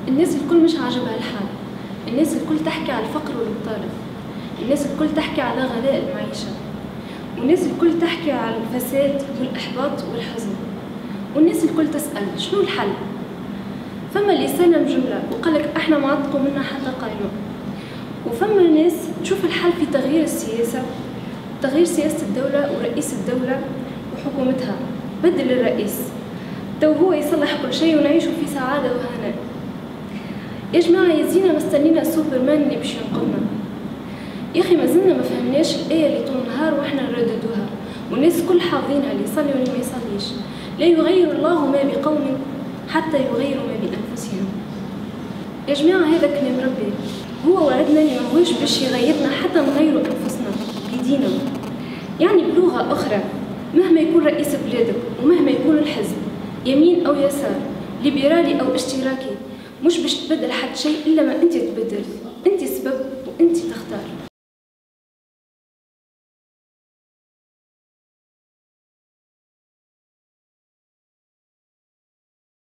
الناس الكل مش عاجبها الحال، الناس الكل تحكي على الفقر والبطالة، الناس الكل تحكي على غلاء المعيشة، والناس الكل تحكي على الفساد والإحباط والحزن، والناس الكل تسأل شنو الحل؟ فما اللي سلم جملة وقالك احنا ما عندكم منا حتى قانون، وفما ناس تشوف الحل في تغيير السياسة، تغيير سياسة الدولة ورئيس الدولة وحكومتها، بدل الرئيس تو هو يصلح كل شيء ونعيشوا في سعادة وهناء. يا جماعة يزينا مستنينا سوبرمان اللي باش ينقذنا. يا أخي مازلنا ما فهمناش الآية اللي طول النهار وإحنا نرددوها والناس كل حافظينها، اللي يصلي واللي ما يصليش. لا يغير الله ما بقوم حتى يغيروا ما بأنفسهم. يا جماعة هذا كلام ربي، هو وعدنا اللي ماهوش باش يغيرنا حتى نغيروا أنفسنا بيدينا. يعني بلغة أخرى، مهما يكون رئيس بلادك ومهما يكون الحزب يمين أو يسار، ليبرالي أو اشتراكي، مش باش تبدل حد شيء إلا ما أنت تبدل. أنت سبب